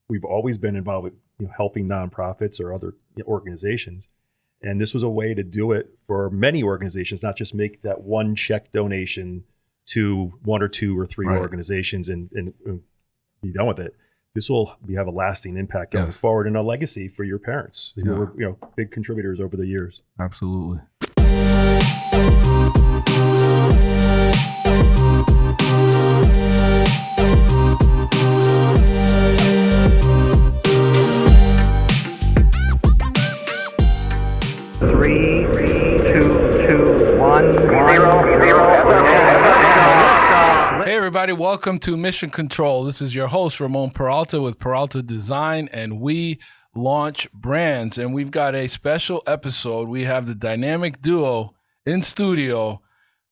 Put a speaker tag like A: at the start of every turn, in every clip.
A: we've always been involved with helping nonprofits or other organizations. And this was a way to do it for many organizations, not just make that one check donation to one or two or three organizations and be done with it. This will have a lasting impact going forward and a legacy for your parents who were big contributors over the years.
B: Absolutely.
C: Three, two, one, zero.
B: Hey everybody, welcome to MissionCTRL. This is your host, Ramon Peralta with Peralta Design, and we launch brands. And we've got a special episode. We have the dynamic duo in studio.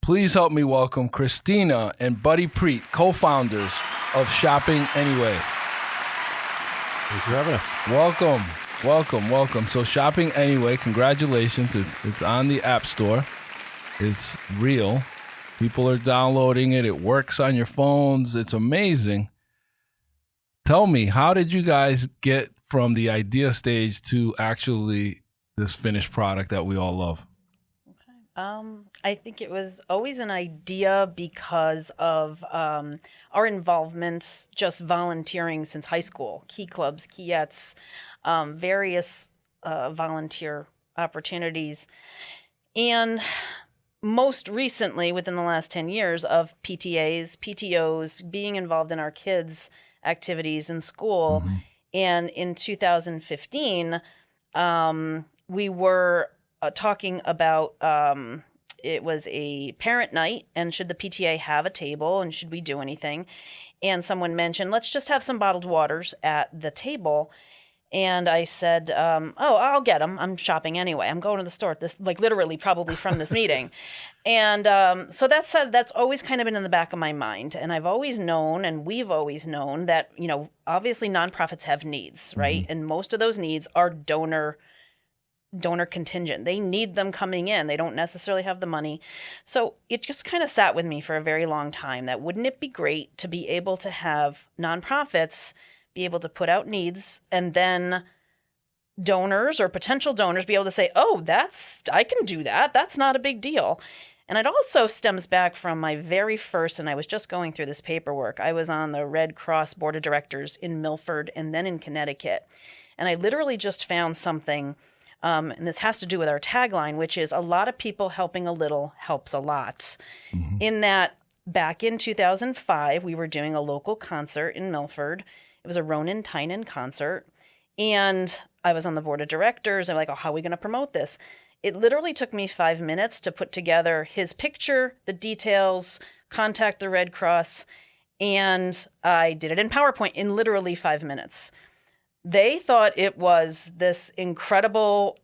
B: Please help me welcome Christina and Buddy Prete, co-founders of Shopping Anyway.
A: Thanks for having us.
B: Welcome. So Shopping Anyway, congratulations. It's on the App Store. It's real. People are downloading it. It works on your phones. It's amazing. Tell me, how did you guys get from the idea stage to actually this finished product that we all love?
D: I think it was always an idea because of our involvement just volunteering since high school, key clubs, keyettes, various volunteer opportunities. And most recently, within the last 10 years, of PTAs, PTOs, being involved in our kids' activities in school. Mm-hmm. And in 2015, we were talking about it was a parent night, and should the PTA have a table, and should we do anything? And someone mentioned, let's just have some bottled waters at the table. And I said, I'll get them. I'm shopping anyway. I'm going to the store. This, literally, probably from this meeting. And so that's always kind of been in the back of my mind. And I've always known, and we've always known that, obviously nonprofits have needs, right? Mm-hmm. And most of those needs are donor contingent. They need them coming in. They don't necessarily have the money. So it just kind of sat with me for a very long time that wouldn't it be great to be able to have nonprofits be able to put out needs, and then donors or potential donors be able to say, I can do that. That's not a big deal. And it also stems back from my very first, and I was just going through this paperwork. I was on the Red Cross Board of Directors in Milford and then in Connecticut. And I literally just found something, and this has to do with our tagline, which is a lot of people helping a little helps a lot. Mm-hmm. In that, back in 2005, we were doing a local concert in Milford. It was a Ronan Tynan concert, and I was on the board of directors. I'm like, how are we going to promote this? It literally took me 5 minutes to put together his picture, the details, contact the Red Cross, and I did it in PowerPoint in literally 5 minutes. They thought it was this incredible,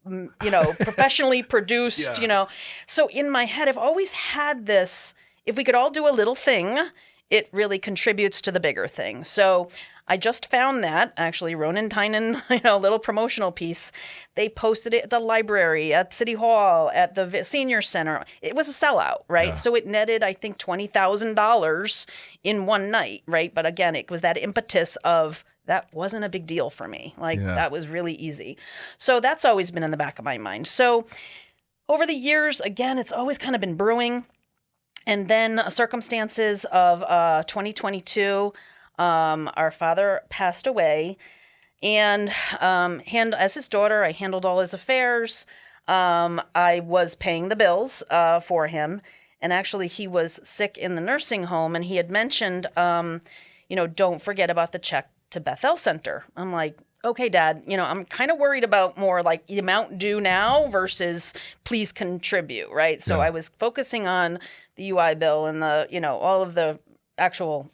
D: professionally produced, So in my head, I've always had this, if we could all do a little thing, it really contributes to the bigger thing. So I just found that, actually, Ronan Tynan, little promotional piece. They posted it at the library, at City Hall, at the senior center. It was a sellout, right? Yeah. So it netted, I think, $20,000 in one night, right? But again, it was that impetus of that wasn't a big deal for me. That was really easy. So that's always been in the back of my mind. So over the years, again, it's always kind of been brewing. And then circumstances of 2022, our father passed away, and as his daughter, I handled all his affairs. I was paying the bills for him, and actually he was sick in the nursing home, and he had mentioned, don't forget about the check to Bethel Center. I'm like, okay, Dad, I'm kind of worried about more like the amount due now versus please contribute, right? So I was focusing on the UI bill and the, all of the actual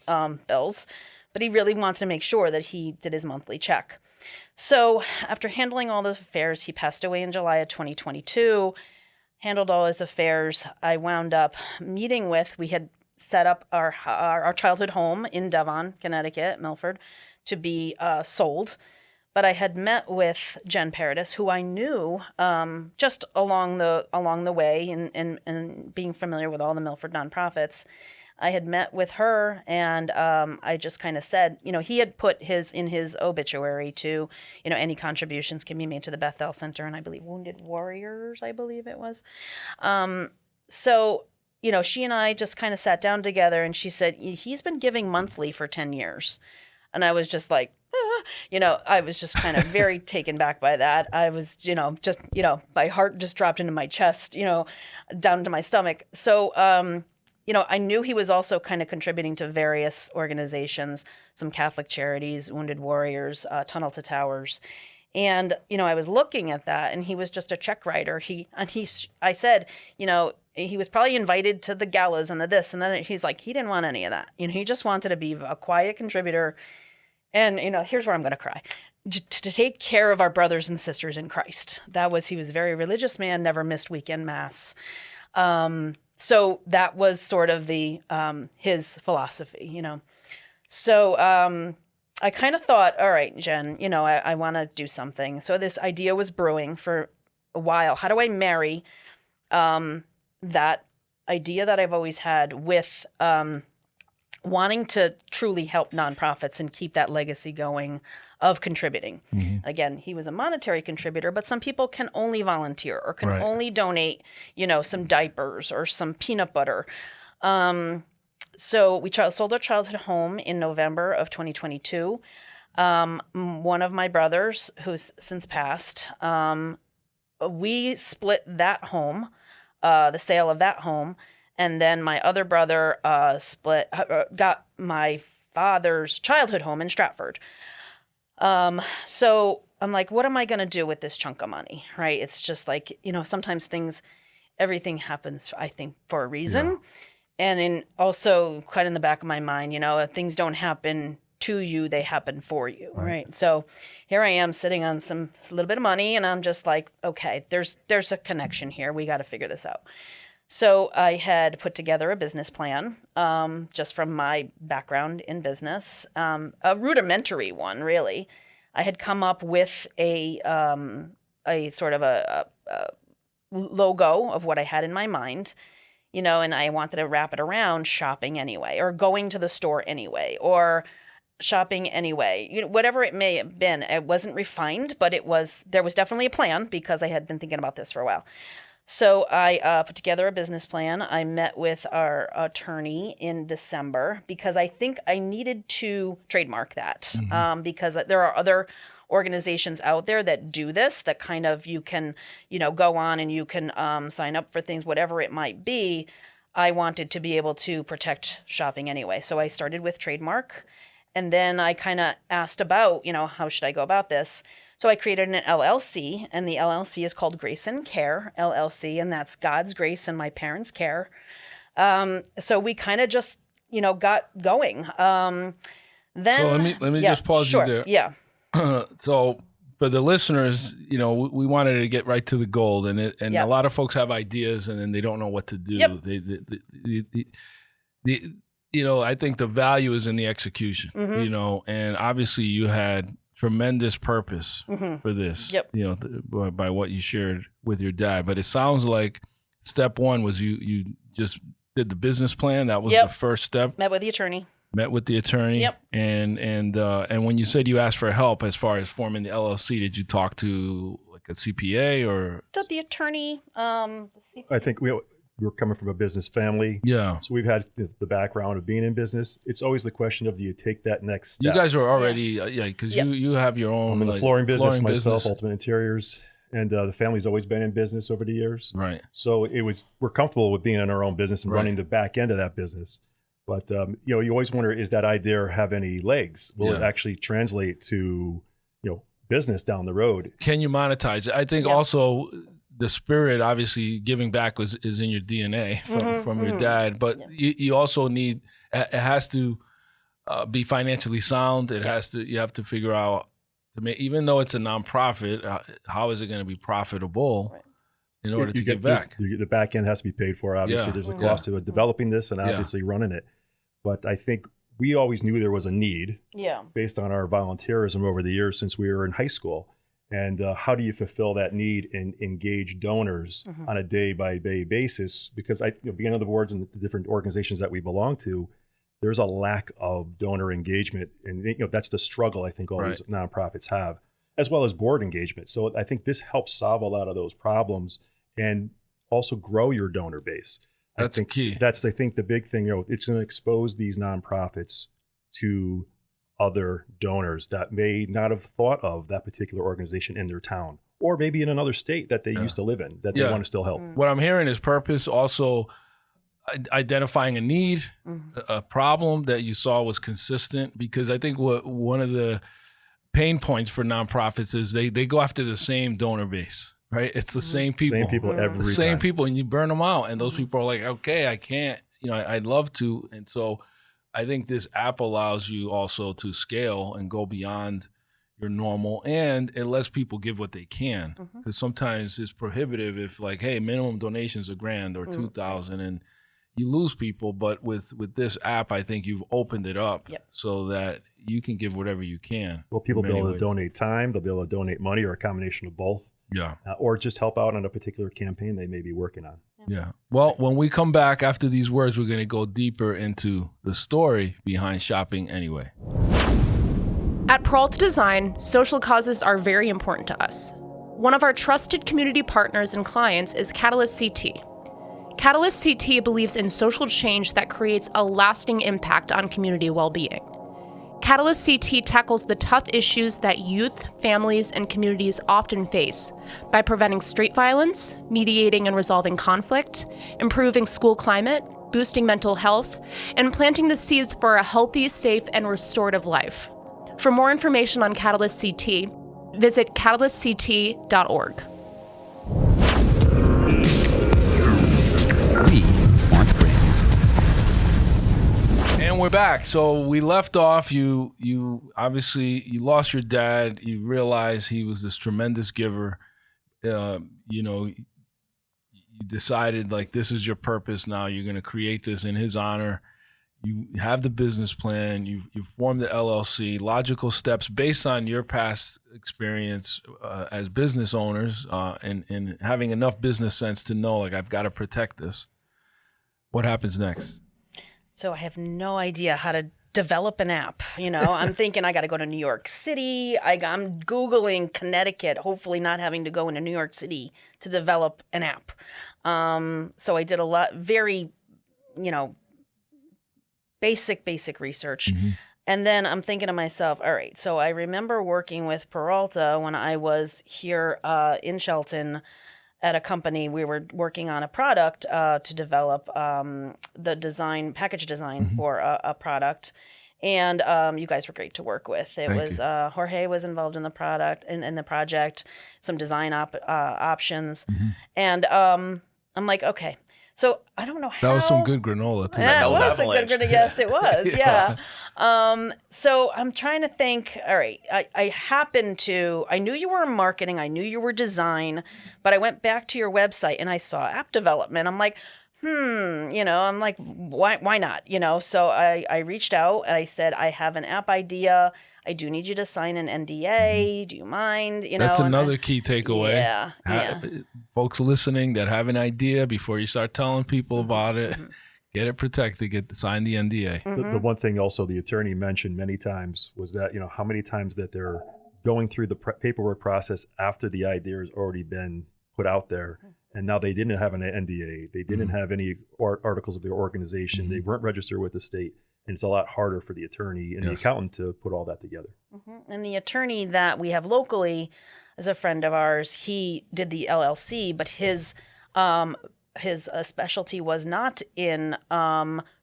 D: bills, but he really wants to make sure that he did his monthly check. So after handling all those affairs, he passed away in July of 2022, handled all his affairs. I wound up meeting we had set up our childhood home in Devon, Connecticut, Milford, to be sold. But I had met with Jen Paradis, who I knew just along the way and being familiar with all the Milford nonprofits. I had met with her, and I just kind of said, he had put in his obituary to, any contributions can be made to the Bethel Center, and I believe Wounded Warriors, I believe it was. So, she and I just kind of sat down together, and she said, he's been giving monthly for 10 years. And I was just like, I was just kind of very taken back by that. I was, just, my heart just dropped into my chest, down to my stomach. So, I knew he was also kind of contributing to various organizations, some Catholic charities, Wounded Warriors, Tunnel to Towers. And, I was looking at that, and he was just a check writer. I said, he was probably invited to the galas and the this, and then he's like, he didn't want any of that. He just wanted to be a quiet contributor. And, here's where I'm going to cry. To take care of our brothers and sisters in Christ. He was a very religious man, never missed weekend mass. So that was sort of his philosophy, So I kind of thought, all right, Jen, I want to do something. So this idea was brewing for a while. How do I marry that idea that I've always had with wanting to truly help nonprofits and keep that legacy going of contributing? Mm-hmm. Again, he was a monetary contributor, but some people can only volunteer or can only donate, some diapers or some peanut butter. So we sold our childhood home in November of 2022. One of my brothers, who's since passed, we split that home, the sale of that home. And then my other brother got my father's childhood home in Stratford. So I'm like, what am I going to do with this chunk of money? Right? It's just like, sometimes everything happens, I think, for a reason. Yeah. And also quite in the back of my mind, things don't happen to you, they happen for you. Right? So here I am sitting on a little bit of money, and I'm just like, okay, there's a connection here. We got to figure this out. So I had put together a business plan, just from my background in business, a rudimentary one, really. I had come up with a sort of a logo of what I had in my mind, and I wanted to wrap it around shopping anyway, or going to the store anyway, or shopping anyway, whatever it may have been. It wasn't refined, but there was definitely a plan because I had been thinking about this for a while. So I put together a business plan. I met with our attorney in December because I think I needed to trademark that, because there are other organizations out there that do this, that kind of you can, go on and you can sign up for things, whatever it might be. I wanted to be able to protect shopping anyway. So I started with trademark. And then I kind of asked about, how should I go about this? So I created an LLC, and the LLC is called Grace and Care LLC, and that's God's grace and my parents' care. So we kind of just, got going. Then
B: so let me just pause you there.
D: Yeah.
B: So for the listeners, we wanted to get right to the gold, and a lot of folks have ideas, and then they don't know what to do.
D: Yep.
B: I think the value is in the execution. And obviously you had tremendous purpose for this, by what you shared with your dad. But it sounds like step one was you just did the business plan. That was the first step.
D: Met with the attorney.
B: Yep. And when you said you asked for help as far as forming the LLC, did you talk to like a CPA or?
D: The attorney.
A: I think we're coming from a business family.
B: Yeah.
A: So we've had the background of being in business. It's always the question of, do you take that next step?
B: You guys are already, because you have your own.
A: I'm in the flooring business myself, Ultimate Interiors. And the family's always been in business over the years.
B: Right.
A: So we're comfortable with being in our own business and running the back end of that business. But, you always wonder, is that idea have any legs? Will it actually translate to, business down the road? Can
B: you monetize it? I think also the spirit, obviously, giving back is in your DNA from your dad, but you also need, it has to be financially sound. You have to figure out, even though it's a nonprofit, how is it going to be profitable in order to give back?
A: The back end has to be paid for. Obviously, there's a cost to developing this and obviously running it. But I think we always knew there was a need based on our volunteerism over the years since we were in high school. And how do you fulfill that need and engage donors on a day-by-day basis? Because being on the boards and the different organizations that we belong to, there's a lack of donor engagement, and that's the struggle I think all these nonprofits have, as well as board engagement. So I think this helps solve a lot of those problems and also grow your donor base.
B: That's key.
A: That's, I think, the big thing. It's going to expose these nonprofits to other donors that may not have thought of that particular organization in their town, or maybe in another state that they used to live in, that they want to still help.
B: What I'm hearing is purpose, also identifying a need, a problem that you saw was consistent, because I think one of the pain points for nonprofits is they go after the same donor base, right? It's the same people.
A: Same people every time.
B: Same people, and you burn them out. And those people are like, okay, I can't, I'd love to. And so I think this app allows you also to scale and go beyond your normal, and it lets people give what they can. Because sometimes it's prohibitive if like, hey, minimum donations $1,000 or $2,000, and you lose people. But with this app, I think you've opened it up so that you can give whatever you can.
A: Well, people will be able to donate time, they'll be able to donate money, or a combination of both.
B: Yeah.
A: Or just help out on a particular campaign they may be working on.
B: Yeah. Well, when we come back after these words, we're going to go deeper into the story behind Shopping Anyway.
E: At Peralta Design, social causes are very important to us. One of our trusted community partners and clients is Catalyst CT. Catalyst CT believes in social change that creates a lasting impact on community well-being. Catalyst CT tackles the tough issues that youth, families, and communities often face by preventing street violence, mediating and resolving conflict, improving school climate, boosting mental health, and planting the seeds for a healthy, safe, and restorative life. For more information on Catalyst CT, visit catalystct.org.
B: And we're back. So we left off. You obviously you lost your dad. You realized he was this tremendous giver. You decided like this is your purpose now. You're going to create this in his honor. You have the business plan. You formed the LLC. Logical steps based on your past experience as business owners and having enough business sense to know like I've got to protect this. What happens next?
D: So I have no idea how to develop an app. I'm thinking I got to go to New York City. I'm Googling Connecticut, hopefully not having to go into New York City to develop an app. So I did a lot, very, basic research. And then I'm thinking to myself, all right, so I remember working with Peralta when I was here in Shelton at a company. We were working on a product to develop the package design for a product. And you guys were great to work with. Jorge was involved in the product, in the project, some design options. And I'm like, okay. So I don't know how.
B: That was some good granola too.
D: Yeah, it was a good granola. Yes, it was. Yeah. So I'm trying to think. All right. I knew you were in marketing. I knew you were design, but I went back to your website and I saw app development. I'm like, I'm like, why not? So I reached out and I said, I have an app idea. I do need you to sign an NDA. Do you mind?
B: That's another key takeaway.
D: Yeah.
B: Folks listening that have an idea, before you start telling people about it, get it protected, sign the NDA.
A: The one thing also the attorney mentioned many times was that, how many times that they're going through the paperwork process after the idea has already been put out there. And now they didn't have an NDA. They didn't have any articles of their organization. They weren't registered with the state. And it's a lot harder for the attorney and the accountant to put all that together.
D: And the attorney that we have locally is a friend of ours. He did the LLC, but his specialty was not in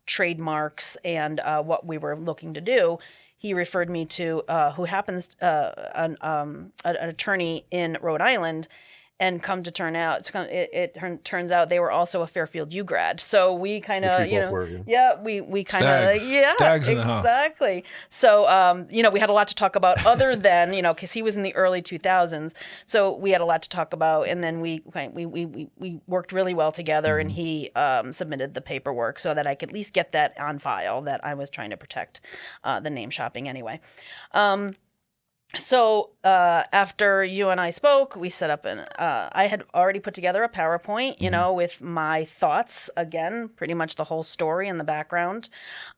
D: trademarks and what we were looking to do. He referred me to who happens an attorney in Rhode Island. And come to turn out, it turns out they were also a Fairfield U grad. So we kind of, we kind of,
B: Stags in the house.
D: Exactly. So, we had a lot to talk about other than, because he was in the early 2000s. So we had a lot to talk about. And then we worked really well together, and he submitted the paperwork so that I could at least get that on file, that I was trying to protect the name Shopping Anyway. So after you and I spoke, we set up I had already put together a PowerPoint, you know, with my thoughts, again, pretty much the whole story and the background.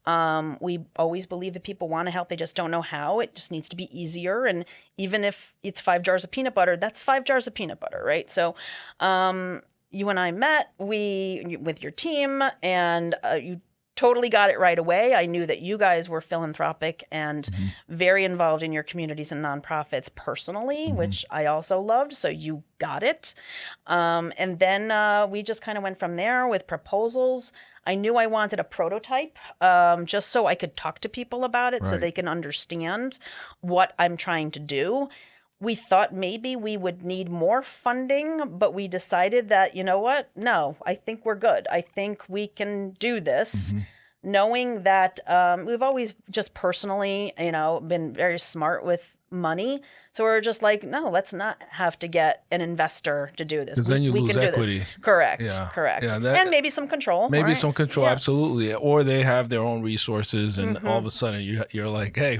D: We always believe that people want to help. They just don't know how. It just needs to be easier. And even if it's 5 jars of peanut butter, that's 5 jars of peanut butter, right? So you and I met with your team, and you totally got it right away. I knew that you guys were philanthropic and very involved in your communities and nonprofits personally, which I also loved. So you got it. And then we just kind of went from there with proposals. I knew I wanted a prototype just so I could talk to people about it so they can understand what I'm trying to do. We thought maybe we would need more funding, but we decided that, you know what? No, I think we're good. I think we can do this, knowing that we've always just personally, you know, been very smart with money. So we're just like, no, let's not have to get an investor to do this.
B: Because then you lose equity.
D: Do this. Correct.
B: Yeah.
D: Correct.
B: Yeah,
D: and maybe some control.
B: Maybe
D: right?
B: some control,
D: Yeah.
B: absolutely. Or they have their own resources, and all of a sudden you're like, hey,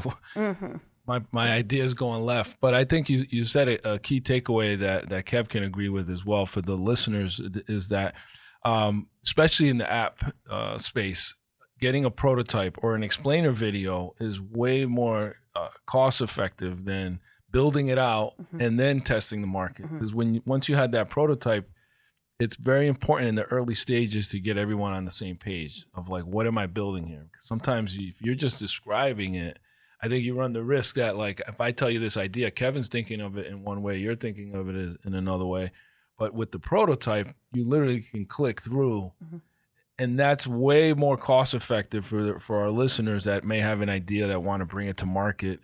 B: my idea is going left. But I think you said a key takeaway that Kev can agree with as well for the listeners is that, especially in the app space, getting a prototype or an explainer video is way more cost effective than building it out and then testing the market. Because once you had that prototype, it's very important in the early stages to get everyone on the same page of like, what am I building here? Sometimes if you're just describing it, I think you run the risk that, like, if I tell you this idea, Kevin's thinking of it in one way, you're thinking of it in another way. But with the prototype, you literally can click through, and that's way more cost effective for our listeners that may have an idea that want to bring it to market.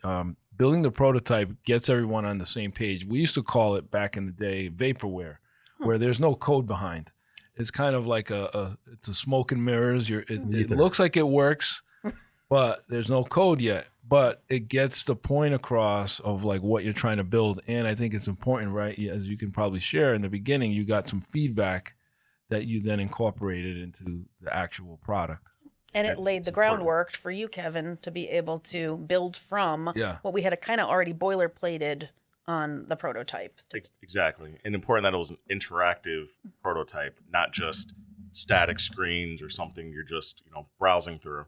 B: Building the prototype gets everyone on the same page. We used to call it back in the day vaporware, where there's no code behind. It's kind of like it's a smoke and mirrors. It looks like it works, but there's no code yet. But it gets the point across of like what you're trying to build. And I think it's important, right? As you can probably share in the beginning, you got some feedback that you then incorporated into the actual product.
D: And it laid the groundwork for you, Kevin, to be able to build from what we had kind of already boilerplated on the prototype.
F: Exactly. And important that it was an interactive prototype, not just static screens or something you're just, browsing through.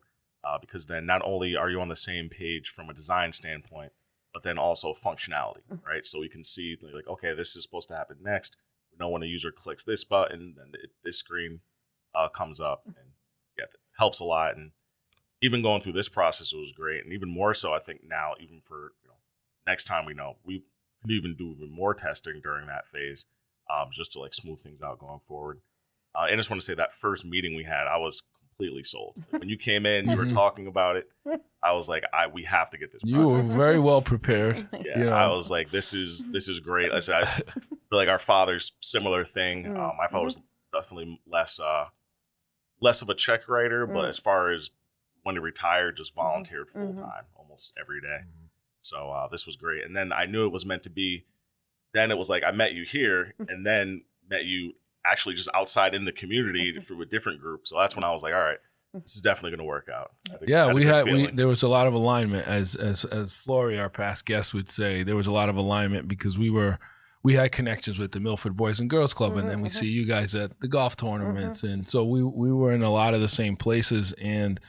F: Because then not only are you on the same page from a design standpoint, but then also functionality, right? So you can see like, okay, this is supposed to happen next. We know when a user clicks this button, then this screen comes up, and it helps a lot. And even going through this process, it was great. And even more so, I think now, even for next time we can even do even more testing during that phase, just to like smooth things out going forward. I just want to say that first meeting we had, I was completely sold. When you came in, you were talking about it. I was like, we have to get this project.
B: You were very well prepared.
F: Yeah, I was like, this is great. I said, I feel like our father's similar thing. My father was definitely less of a check writer, but as far as when he retired, just volunteered full time almost every day. So this was great. And then I knew it was meant to be. Then it was like I met you here, and then met you actually just outside in the community through a different group. So that's when I was like, all right, this is definitely going to work out.
B: There was a lot of alignment, as Flory, our past guest, would say. There was a lot of alignment because we had connections with the Milford Boys and Girls Club, and then we see you guys at the golf tournaments, and so we were in a lot of the same places. And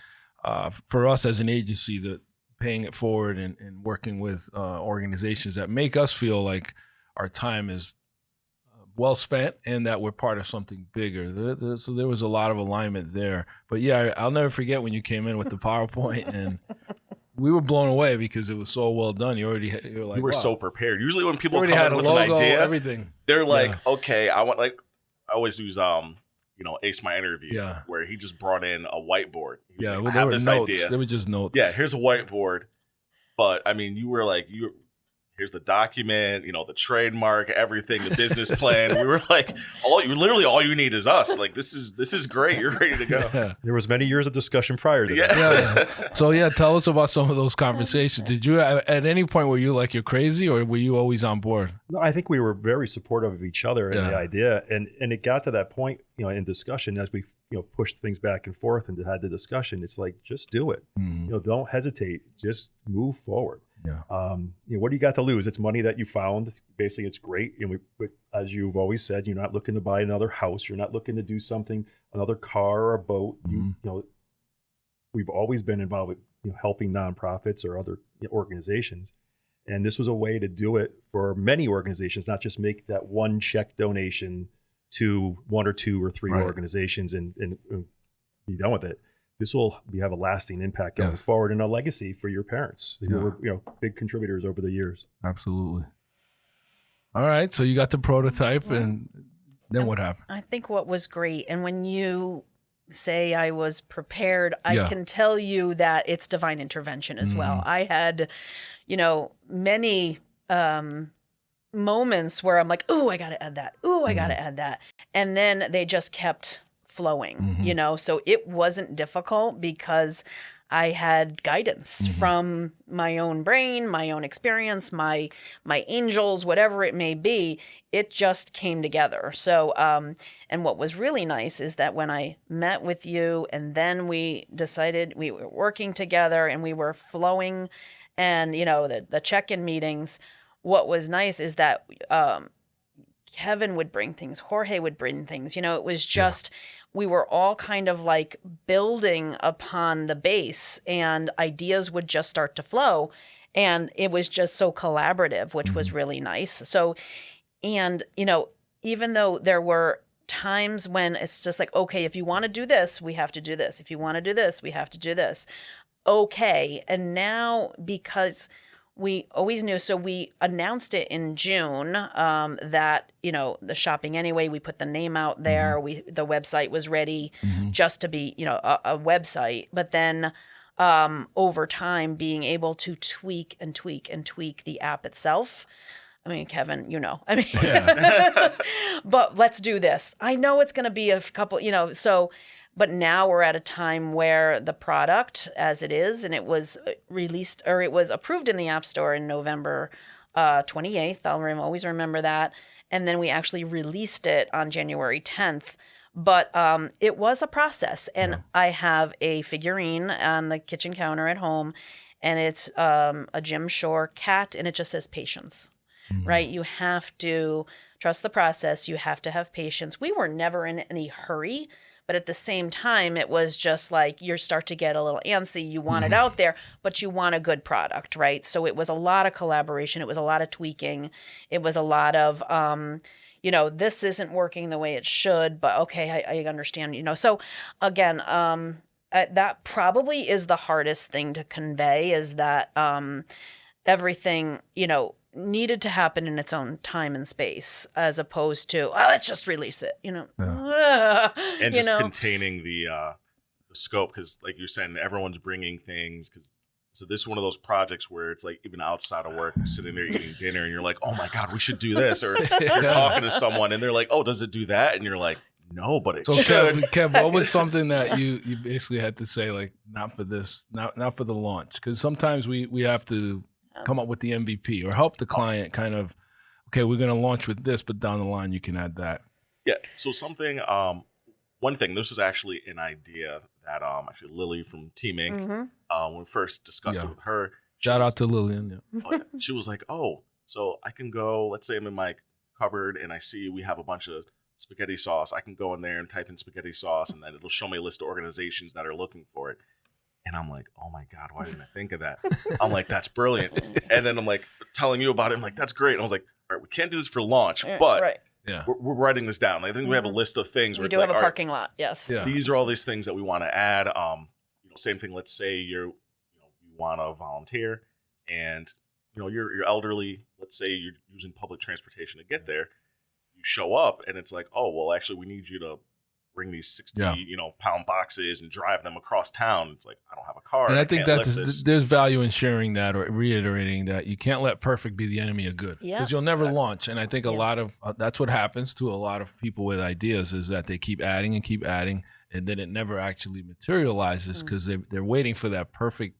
B: for us as an agency, that paying it forward and working with organizations that make us feel like our time is well spent and that we're part of something bigger. So there was a lot of alignment there. But yeah, I'll never forget when you came in with the PowerPoint, and we were blown away because it was so well done. You were like,
F: you were so prepared. Usually when people come
B: in
F: with
B: logo,
F: an idea,
B: everything.
F: They're like, okay, I always use Ace My Interview, where he just brought in a whiteboard. He was like, I have this idea.
B: There were just notes.
F: Yeah, here's a whiteboard. But I mean, you were like, here's the document, the trademark, everything, the business plan. We were like, all you need is us. Like, this is great. You're ready to go.
A: Yeah. There was many years of discussion prior to that.
B: Yeah. So tell us about some of those conversations. Did you at any point were you like you're crazy, or were you always on board?
A: No, I think we were very supportive of each other and the idea, and it got to that point, in discussion as we pushed things back and forth and had the discussion. It's like, just do it. Don't hesitate. Just move forward.
B: Yeah.
A: What do you got to lose? It's money that you found. Basically, it's great. As you've always said, you're not looking to buy another house. You're not looking to do something, another car or a boat. We've always been involved with helping nonprofits or other organizations. And this was a way to do it for many organizations, not just make that one check donation to one or two or three organizations and be done with it. This will have a lasting impact going forward and a legacy for your parents who were big contributors over the years.
B: Absolutely. All right. So you got the prototype, and then what happened?
D: I think what was great, and when you say I was prepared, I can tell you that it's divine intervention as well. I had, many moments where I'm like, "Ooh, I got to add that. Ooh, I got to add that," and then they just kept flowing. So it wasn't difficult because I had guidance from my own brain, my own experience, my angels, whatever it may be. It just came together. So, and what was really nice is that when I met with you and then we decided we were working together and we were flowing and, the check-in meetings, what was nice is that Kevin would bring things, Jorge would bring things, it was just, we were all kind of like building upon the base and ideas would just start to flow. And it was just so collaborative, which was really nice. So, and, even though there were times when it's just like, okay, if you want to do this, we have to do this. If you want to do this, we have to do this. Okay. And now because we always knew, so we announced it in June that, the Shopping Anyway, we put the name out there. The website was ready just to be, a website. But then over time, being able to tweak the app itself. I mean, Kevin, but let's do this. I know it's going to be a couple, but now we're at a time where the product as it is, and it was released or it was approved in the App Store in November 28th. I'll always remember that. And then we actually released it on January 10th. But it was a process. And I have a figurine on the kitchen counter at home, and it's a Jim Shore cat, and it just says patience, right? You have to trust the process. You have to have patience. We were never in any hurry. But at the same time, it was just like you start to get a little antsy. You want it out there, but you want a good product, right? So it was a lot of collaboration. It was a lot of tweaking. It was a lot of, this isn't working the way it should, but okay, I understand, So again, that probably is the hardest thing to convey is that everything, needed to happen in its own time and space as opposed to, let's just release it,
F: and just containing the scope. Cause like you're saying, everyone's bringing things. So this is one of those projects where it's like, even outside of work, you're sitting there eating dinner and you're like, oh my God, we should do this. Or you're talking to someone and they're like, oh, does it do that? And you're like, no, but it should.
B: Kev, what was something that you basically had to say, like, not for this, not for the launch? Cause sometimes we have to come up with the MVP or help the client kind of, okay, we're going to launch with this, but down the line you can add that.
F: Yeah. So something, one thing, this is actually an idea that actually Lily from Team Inc., when we first discussed it with her.
B: Shout out to Lillian.
F: She was like, oh, so I can go, let's say I'm in my cupboard and I see we have a bunch of spaghetti sauce. I can go in there and type in spaghetti sauce and then it'll show me a list of organizations that are looking for it. And I'm like, oh my God, why didn't I think of that? I'm like, that's brilliant. And then I'm like telling you about it. I'm like, that's great. And I was like, all right, we can't do this for launch, but we're writing this down. I think we have a list of things where
D: we
F: it's
D: do
F: like,
D: have a parking lot. Yes.
F: Yeah. These are all these things that we want to add. Same thing. Let's say you want to volunteer and, you're elderly. Let's say you're using public transportation to get there. You show up and it's like, oh, well, actually we need you to bring these 60, pound boxes and drive them across town. It's like, I don't have a car.
B: And I think there's value in sharing that or reiterating that you can't let perfect be the enemy of good because you'll never launch. And I think a lot of, that's what happens to a lot of people with ideas is that they keep adding and then it never actually materializes because they're waiting for that perfect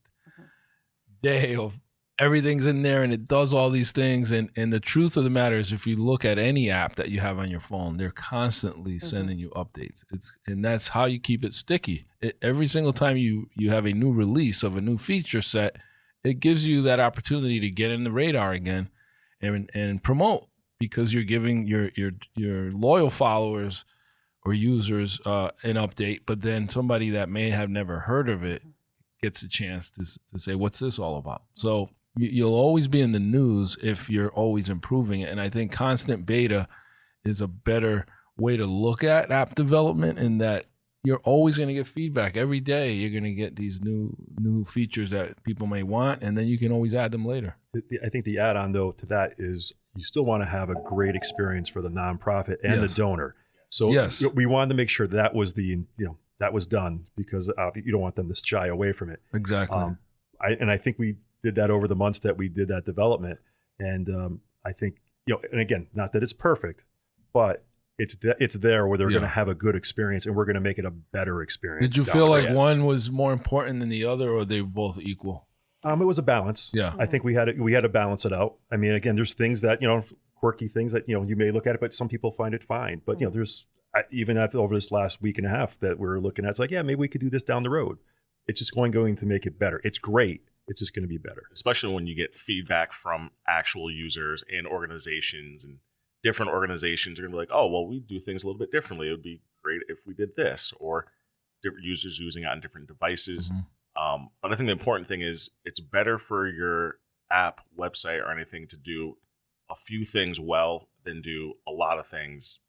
B: day of everything's in there and it does all these things. And the truth of the matter is if you look at any app that you have on your phone, they're constantly sending you updates. And that's how you keep it sticky. Every single time you have a new release of a new feature set, it gives you that opportunity to get in the radar again and promote, because you're giving your loyal followers or users an update, but then somebody that may have never heard of it gets a chance to say, what's this all about? So you'll always be in the news if you're always improving it. And I think constant beta is a better way to look at app development, in that you're always going to get feedback. Every day you're going to get these new features that people may want, and then you can always add them later.
A: I think the add-on, though, to that is you still want to have a great experience for the nonprofit and the donor. So we wanted to make sure that was that was done, because you don't want them to shy away from it.
B: Exactly.
A: I think we did that over the months that we did that development. And I think, and again, not that it's perfect, but it's there where they're going to have a good experience, and we're going to make it a better experience.
B: Did you feel like one was more important than the other, or they were both equal?
A: It was a balance.
B: Yeah.
A: I think we had to balance it out. I mean, again, there's things that, quirky things that, you may look at it, but some people find it fine. But, there's even over this last week and a half that we're looking at, it's like, yeah, maybe we could do this down the road. It's just going to make it better. It's great. It's just going to be better.
F: Especially when you get feedback from actual users and organizations, and different organizations are going to be like, oh, well, we do things a little bit differently. It would be great if we did this, or different users using it on different devices.
B: Mm-hmm.
F: But I think the important thing is it's better for your app, website, or anything to do a few things well than do a lot of things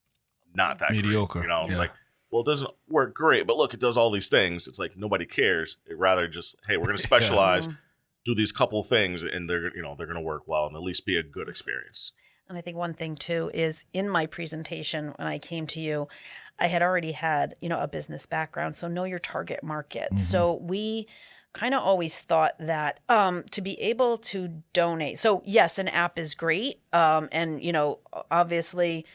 F: not that
B: mediocre.
F: Great. It's like, well, it doesn't work great, but look, it does all these things. It's like nobody cares. It rather just, hey, we're going to specialize, do these couple things, and they're going to work well and at least be a good experience.
D: And I think one thing too is, in my presentation when I came to you, I had already had, a business background. So know your target market. Mm-hmm. So we kind of always thought that to be able to donate. So yes, an app is great. And, obviously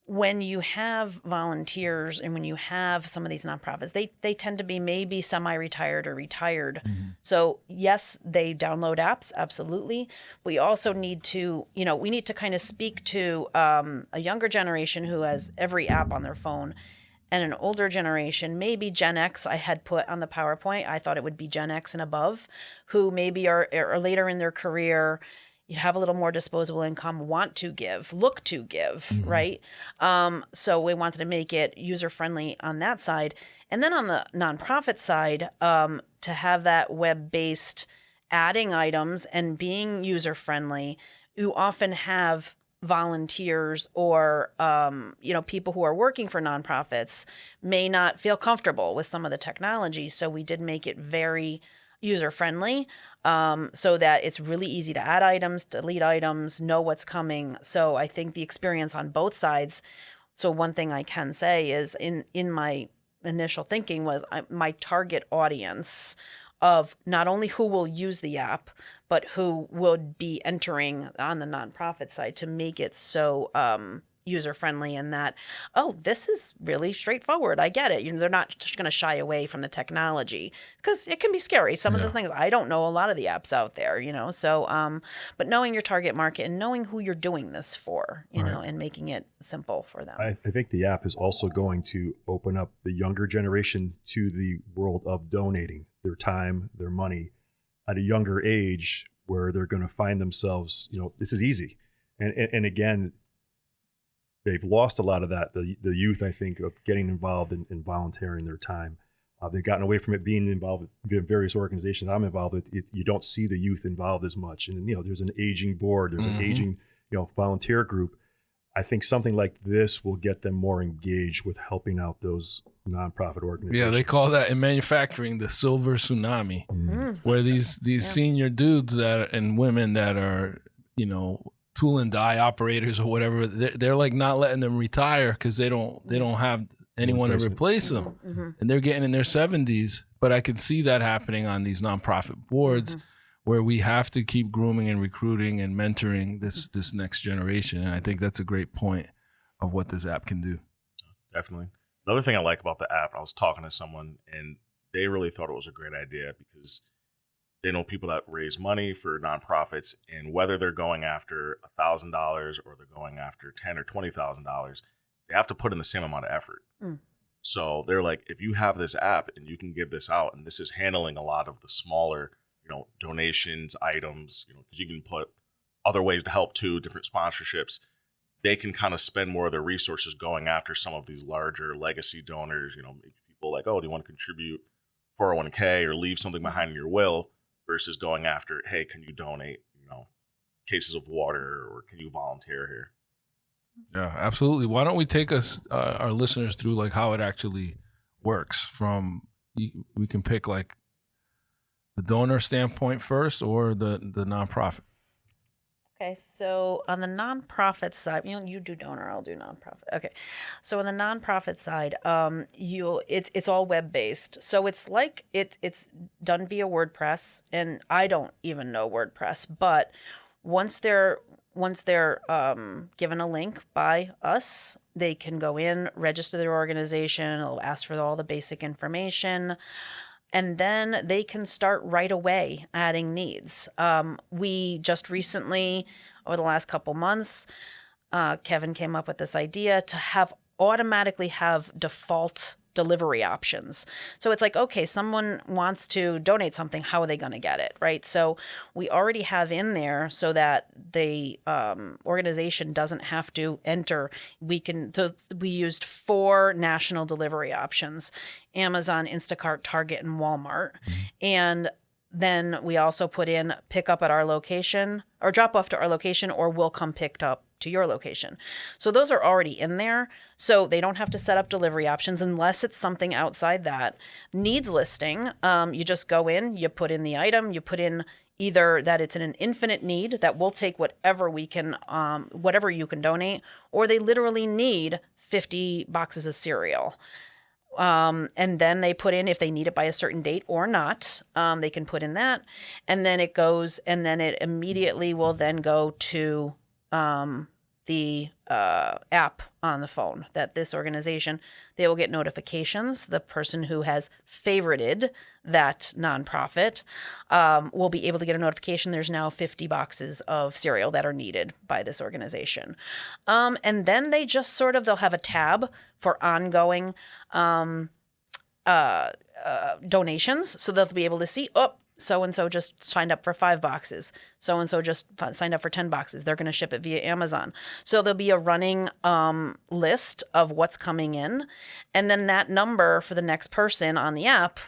D: when you have volunteers and when you have some of these nonprofits, they tend to be maybe semi-retired or retired. Mm-hmm. So yes, they download apps, absolutely. We also need to, we need to kind of speak to a younger generation who has every app on their phone, and an older generation, maybe Gen X. I had put on the PowerPoint, I thought it would be Gen X and above, who maybe are later in their career, you have a little more disposable income, want to give, look to give, mm-hmm. right? So we wanted to make it user-friendly on that side. And then on the nonprofit side, to have that web-based adding items and being user-friendly, you often have volunteers or, people who are working for nonprofits may not feel comfortable with some of the technology. So we did make it very user-friendly, so that it's really easy to add items, delete items, know what's coming. So I think the experience on both sides. So one thing I can say is in my initial thinking was my target audience of not only who will use the app, but who would be entering on the nonprofit side to make it so user-friendly, and that, this is really straightforward. I get it. They're not just going to shy away from the technology, because it can be scary. Some of the things, I don't know a lot of the apps out there, so, but knowing your target market and knowing who you're doing this for, and making it simple for them.
A: I think the app is also going to open up the younger generation to the world of donating their time, their money at a younger age, where they're going to find themselves, this is easy. And again, they've lost a lot of that, the youth, I think, of getting involved in volunteering their time. They've gotten away from it, being involved in various organizations I'm involved with. You don't see the youth involved as much. And, there's an aging board, there's an aging, volunteer group. I think something like this will get them more engaged with helping out those nonprofit organizations.
B: Yeah, they call that in manufacturing the silver tsunami, where these senior dudes and women that are, tool and die operators or whatever, they're like not letting them retire because they don't have anyone to replace them, and they're getting in their 70s. But I can see that happening on these nonprofit boards, where we have to keep grooming and recruiting and mentoring this next generation. And I think that's a great point of what this app can do.
F: Definitely. Another thing I like about the app, I was talking to someone and they really thought it was a great idea, because they know people that raise money for nonprofits, and whether they're going after $1,000 or they're going after $10,000 or $20,000, they have to put in the same amount of effort. So they're like, if you have this app and you can give this out, and this is handling a lot of the smaller donations, items, because you can put other ways to help too, different sponsorships. They can kind of spend more of their resources going after some of these larger legacy donors, people like, oh, do you want to contribute 401k or leave something behind in your will, versus going after, hey, can you donate, cases of water, or can you volunteer here?
B: Yeah, absolutely. Why don't we take our listeners through like how it actually works from, we can pick like the donor standpoint first or the nonprofit.
D: Okay, so on the nonprofit side, you do donor, I'll do nonprofit. Okay, so on the nonprofit side, it's all web based. So it's like it's done via WordPress, and I don't even know WordPress, but once they're given a link by us, they can go in, register their organization. It'll ask for all the basic information. And then they can start right away adding needs. We just recently, over the last couple months, Kevin came up with this idea to automatically have default delivery options. So it's like, okay, someone wants to donate something, how are they going to get it, right? So we already have in there so that the organization doesn't have to enter. We used 4 national delivery options: Amazon, Instacart, Target, and Walmart. And then we also put in pick up at our location, or drop off to our location, or we'll come picked up to your location. So those are already in there. So they don't have to set up delivery options unless it's something outside that. Needs listing, you just go in, you put in the item, you put in either that it's an infinite need, that we'll take whatever we can, whatever you can donate, or they literally need 50 boxes of cereal. And then they put in if they need it by a certain date or not, they can put in that. And then it goes, and then it immediately will then go to the app on the phone that this organization, they will get notifications. The person who has favorited that nonprofit will be able to get a notification. There's now 50 boxes of cereal that are needed by this organization. And then they just they'll have a tab for ongoing donations. So they'll be able to see, so-and-so just signed up for 5 boxes. So-and-so just signed up for 10 boxes. They're going to ship it via Amazon. So there'll be a running list of what's coming in. And then that number for the next person on the app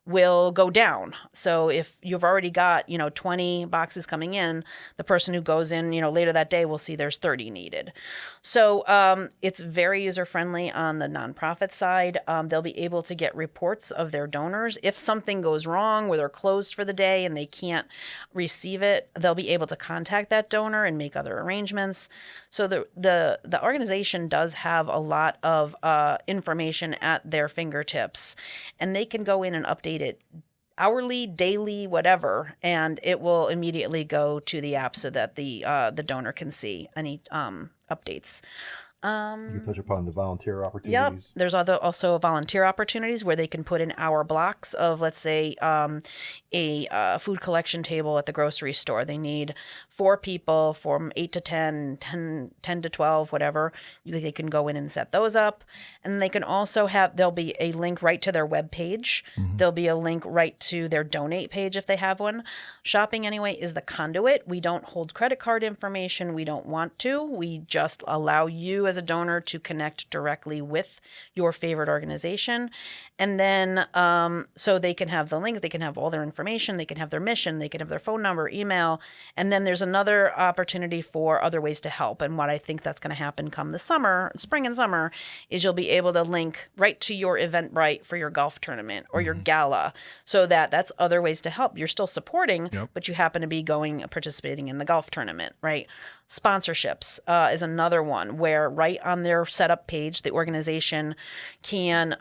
D: will go down. So if you've already got, 20 boxes coming in, the person who goes in, later that day will see there's 30 needed. So it's very user-friendly on the nonprofit side. They'll be able to get reports of their donors. If something goes wrong where they're closed for the day and they can't receive it, they'll be able to contact that donor and make other arrangements. So the organization does have a lot of information at their fingertips, and they can go in and update it hourly, daily, whatever, and it will immediately go to the app so that the donor can see any updates.
A: You can touch upon the volunteer opportunities.
D: Yep. There's also volunteer opportunities where they can put in hour blocks of, let's say, a food collection table at the grocery store. They need 4 people from 8 to 10 to 12, whatever. They can go in and set those up. And they can also there'll be a link right to their web page. Mm-hmm. There'll be a link right to their donate page if they have one. Shopping Anyway is the conduit. We don't hold credit card information. We don't want to. We just allow you as a donor to connect directly with your favorite organization. And then so they can have the link, they can have all their information, they can have their mission, they can have their phone number, email. And then there's another opportunity for other ways to help. And what I think that's going to happen come the spring and summer, is you'll be able to link right to your Eventbrite for your golf tournament or your gala. So that's other ways to help. You're still supporting, but you happen to be participating in the golf tournament, right? Sponsorships is another one where right on their setup page, the organization can,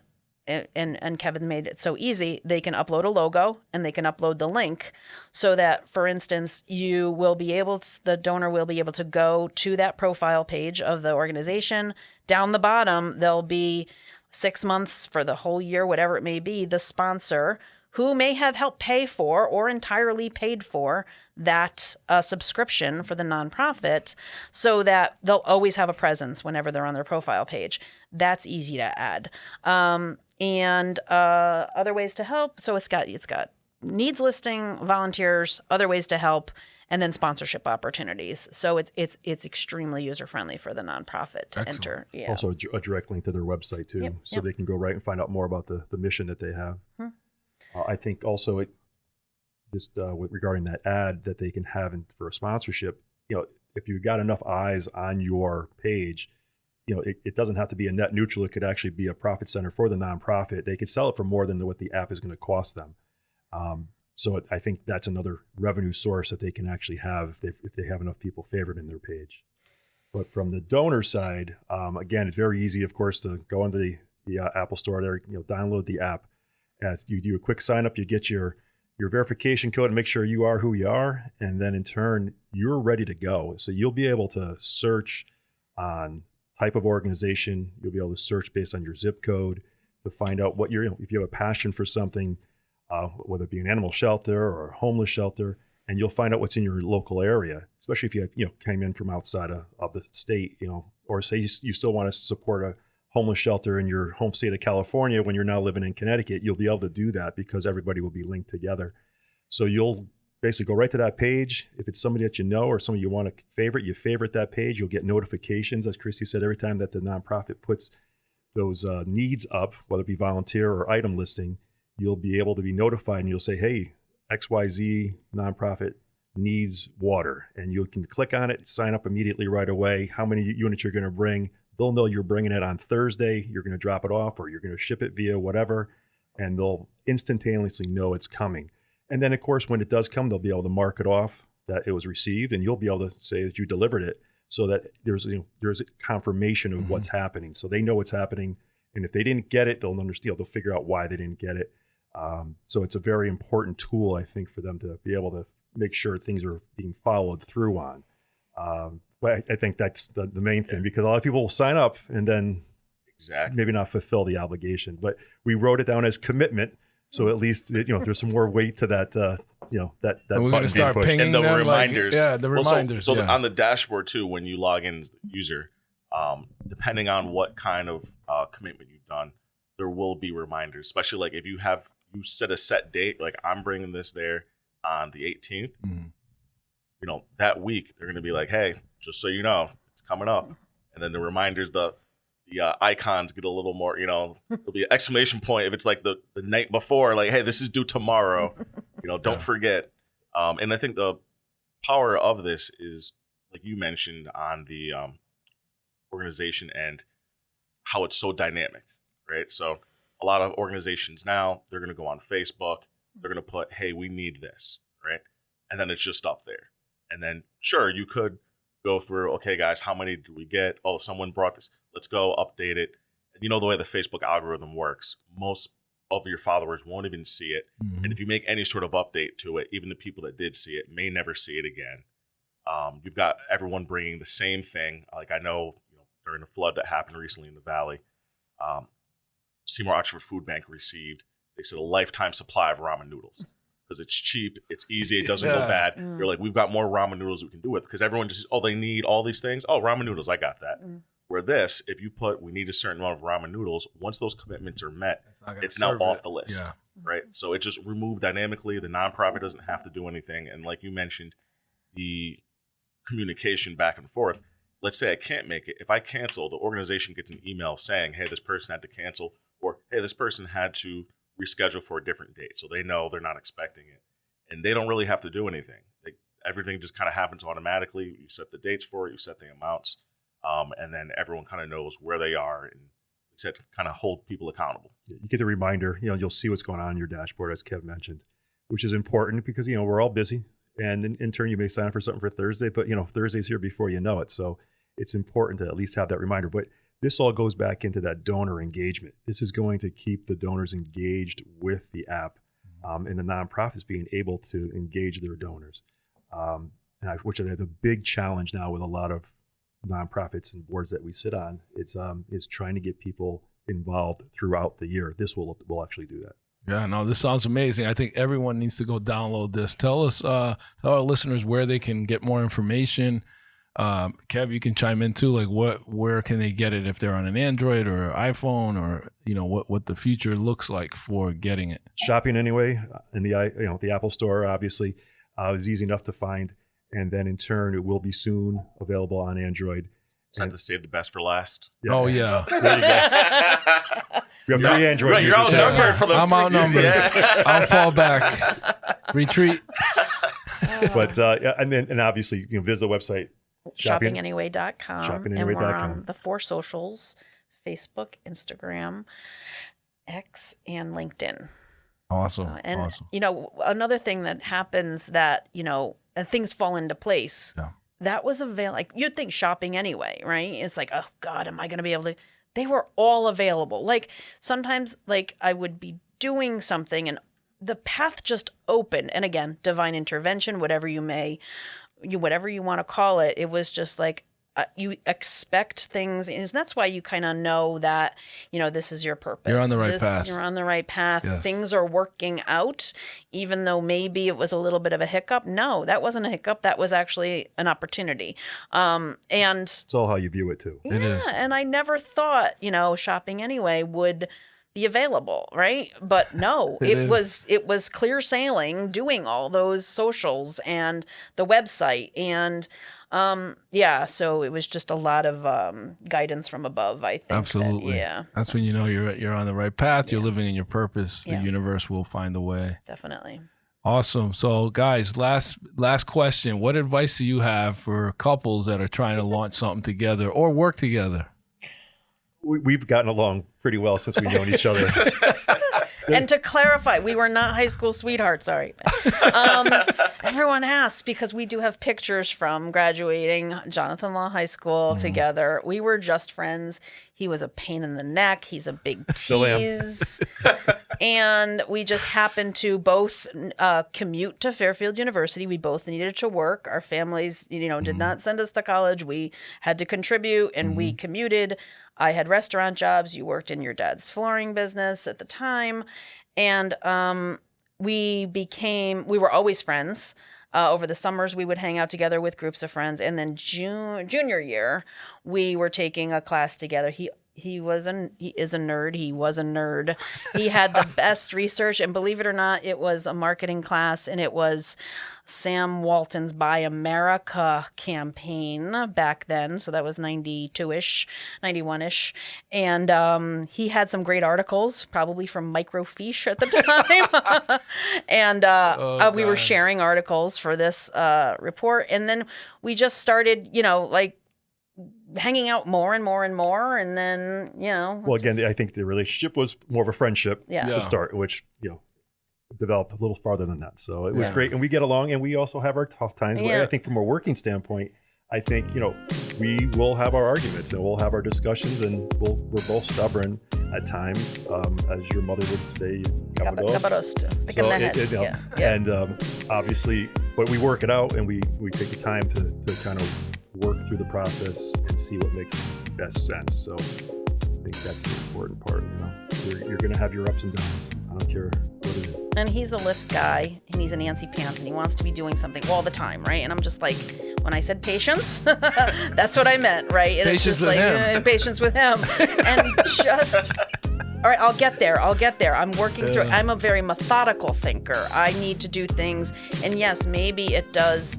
D: and Kevin made it so easy, they can upload a logo and they can upload the link so that, for instance, the donor will be able to go to that profile page of the organization. Down the bottom, there'll be 6 months for the whole year, whatever it may be, the sponsor who may have helped pay for or entirely paid for that subscription for the nonprofit, so that they'll always have a presence whenever they're on their profile page. That's easy to add. And other ways to help. So it's got needs listing, volunteers, other ways to help, and then sponsorship opportunities. So it's extremely user friendly for the nonprofit to enter. Yeah.
A: Also a direct link to their website too, so they can go right and find out more about the mission that they have. I think also it just regarding that ad that they can have for a sponsorship. If you've got enough eyes on your page, it doesn't have to be a net neutral. It could actually be a profit center for the nonprofit. They could sell it for more than what the app is going to cost them. So I think that's another revenue source that they can actually have if they have enough people favored in their page. But from the donor side, again, it's very easy, of course, to go into the Apple Store there, download the app. As you do a quick sign up, you get your verification code and make sure you are who you are. And then in turn, you're ready to go. So you'll be able to search on type of organization. You'll be able to search based on your zip code to find out what if you have a passion for something, whether it be an animal shelter or a homeless shelter, and you'll find out what's in your local area, especially if you came in from outside of the state, or say you still want to support a homeless shelter in your home state of California when you're now living in Connecticut. You'll be able to do that because everybody will be linked together. So you'll basically go right to that page. If it's somebody that you know or somebody you want to favorite, you favorite that page. You'll get notifications, as Christy said, every time that the nonprofit puts those needs up, whether it be volunteer or item listing. You'll be able to be notified and you'll say, hey, XYZ nonprofit needs water. And you can click on it, sign up immediately right away, how many units you're going to bring. They'll know you're bringing it on Thursday, you're going to drop it off, or you're going to ship it via whatever, and they'll instantaneously know it's coming. And then, of course, when it does come, they'll be able to mark it off that it was received, and you'll be able to say that you delivered it so that there's a confirmation of what's happening. So they know what's happening. And if they didn't get it, they'll understand, they'll figure out why they didn't get it. So it's a very important tool, I think, for them to be able to make sure things are being followed through on. But I think that's the main thing, because a lot of people will sign up and then maybe not fulfill the obligation. But we wrote it down as commitment, so at least there's some more weight to that. That
B: we're going to start pinging
F: and the
B: them,
F: reminders.
B: The reminders.
F: So on the dashboard too, when you log in as the user, depending on what kind of commitment you've done, there will be reminders. Especially like if you set a set date, like I'm bringing this there on the 18th. That week they're going to be like, hey, just so you know, it's coming up. And then the reminders, the icons get a little more, there'll be an exclamation point if it's like the night before, like, hey, this is due tomorrow, don't forget. And I think the power of this is, like you mentioned, on the organization and how it's so dynamic, right? So a lot of organizations now, they're going to go on Facebook, they're going to put, hey, we need this, right? And then it's just up there. And then, sure, you could go through, okay, guys, how many do we get? Oh, someone brought this. Let's go update it. And the way the Facebook algorithm works, most of your followers won't even see it. And if you make any sort of update to it, even the people that did see it may never see it again. You've got everyone bringing the same thing. Like I know, during the flood that happened recently in the Valley, Seymour Oxford Food Bank received, they said, a lifetime supply of ramen noodles. Because it's cheap, it's easy, it doesn't go bad. You're like, we've got more ramen noodles we can do with, because everyone just, they need all these things. Oh, ramen noodles, I got that. Where this, if you put, we need a certain amount of ramen noodles, once those commitments are met, it's now off the list, right? So it just removed dynamically. The nonprofit doesn't have to do anything. And like you mentioned, the communication back and forth. Let's say I can't make it. If I cancel, the organization gets an email saying, hey, this person had to cancel, or hey, this person had to reschedule for a different date, so they know they're not expecting it, and they don't really have to do anything. Everything just kind of happens automatically. You set the dates for it, you set the amounts, and then everyone kind of knows where they are, and it's to kind of hold people accountable. You get the reminder. You'll see what's going on in your dashboard, as Kev mentioned, which is important because we're all busy, and in turn you may sign up for something for Thursday, but Thursday's here before you know it. So it's important to at least have that reminder. But this all goes back into that donor engagement. This is going to keep the donors engaged with the app, and the nonprofits being able to engage their donors, which are the big challenge now with a lot of nonprofits and boards that we sit on. Is trying to get people involved throughout the year. This will actually do that. Yeah, no, this sounds amazing. I think everyone needs to go download this. Tell our listeners where they can get more information.
B: Kev, you can chime in too. Like, where can they get it if they're on an Android or iPhone, or what the future looks like for getting it?
A: Shopping Anyway in the Apple Store, obviously, is easy enough to find, and then in turn, it will be soon available on Android.
F: Time to save the best for last.
A: Yeah.
B: Oh yeah.
A: There you go. You have 3 Android
F: Right, you're
A: users.
F: outnumbered for the.
B: I'm outnumbered.
F: Yeah.
B: I'll fall back. Retreat.
A: But and obviously visit the website
D: shoppinganyway.com.
A: shoppinganyway.com.
D: And we're on the 4 socials: Facebook, Instagram, X, and LinkedIn.
B: Awesome.
D: And another thing that happens that things fall into place.
B: Yeah.
D: That was available. Like, you'd think Shopping Anyway, right? It's like, oh God, am I going to be able to? They were all available. Like, sometimes, like, I would be doing something and the path just opened. And again, divine intervention, whatever you want to call it. It was just like, you expect things, and that's why you kind of know that this is your purpose.
B: You're on the right path.
D: You're on the right path.
B: Yes.
D: Things are working out, even though maybe it was a little bit of a hiccup. No, that wasn't a hiccup. That was actually an opportunity. And
A: It's all how you view it too.
B: It is.
D: and I never thought Shopping Anyway would be available, right? But no, it was clear sailing, doing all those socials and the website, and so it was just a lot of guidance from above, I think.
B: Absolutely. That's when you're on the right path. You're living in your purpose. The
D: Yeah.
B: universe will find a way.
D: Definitely.
B: Awesome. So guys, last question. What advice do you have for couples that are trying to launch something together or work together?
A: We've gotten along pretty well since we've known each other.
D: And to clarify, we were not high school sweethearts. Sorry. Everyone asks because we do have pictures from graduating Jonathan Law High School together. We were just friends. He was a pain in the neck. He's a big
A: Still am.
D: tease. And we just happened to both commute to Fairfield University. We both needed to work. Our families, did not send us to college. We had to contribute, and we commuted. I had restaurant jobs. You worked in your dad's flooring business at the time. And we were always friends. Over the summers, we would hang out together with groups of friends. And then junior year, we were taking a class together. He is a nerd. He was a nerd. He had the best research. And believe it or not, it was a marketing class. And it was Sam Walton's Buy America campaign back then. So that was 92-ish, 91-ish. And he had some great articles, probably from Microfiche at the time. And we were sharing articles for this report. And then we just started, hanging out more and more and more. And then,
A: Well, again, I think the relationship was more of a friendship to start, which, developed a little farther than that. So it was great. And we get along, and we also have our tough times. But I think from a working standpoint, I think, we will have our arguments and we'll have our discussions, and we're both stubborn at times. As your mother would say,
D: Capados.
A: So and obviously, but we work it out, and we take the time to kind of work through the process and see what makes best sense. So I think that's the important part. You're going to have your ups and downs. I don't care what it is.
D: And he's a list guy, and he's an Nancy Pants, and he wants to be doing something all the time, right? And I'm just like, when I said patience, that's what I meant, right? And
B: Patience
D: it's just
B: with
D: like
B: him.
D: Patience with him, and just. All right, I'll get there. I'm working through it. I'm a very methodical thinker. I need to do things, and yes, maybe it does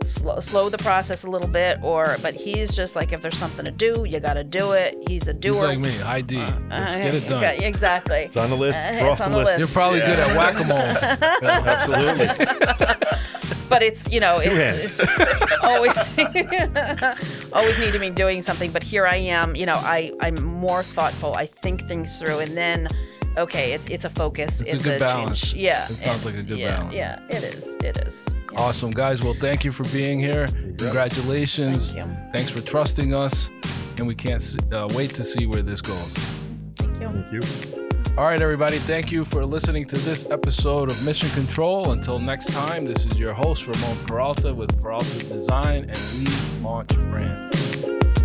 D: slow the process a little bit, but he's just like, if there's something to do, you got to do it. He's a doer.
B: He's like me, ID. Let's get it done.
D: Okay, exactly.
A: It's on the list. Cross the list.
B: You're probably good at whack-a-mole.
A: Absolutely.
D: But it's,
A: Two hands.
D: it's always need to be doing something. But here I am, I'm more thoughtful. I think things through, and then, okay, it's a focus.
B: It's a good balance.
D: Change. Yeah.
B: It sounds like a good balance.
D: Yeah, it is. Yeah.
B: Awesome, guys. Well, thank you for being here. Congratulations.
D: Thank you.
B: Thanks for trusting us, and we can't wait to see where this goes.
D: Thank you.
A: Thank you.
B: All right, everybody. Thank you for listening to this episode of Mission Control. Until next time, this is your host, Ramon Peralta with Peralta Design, and we launch brands.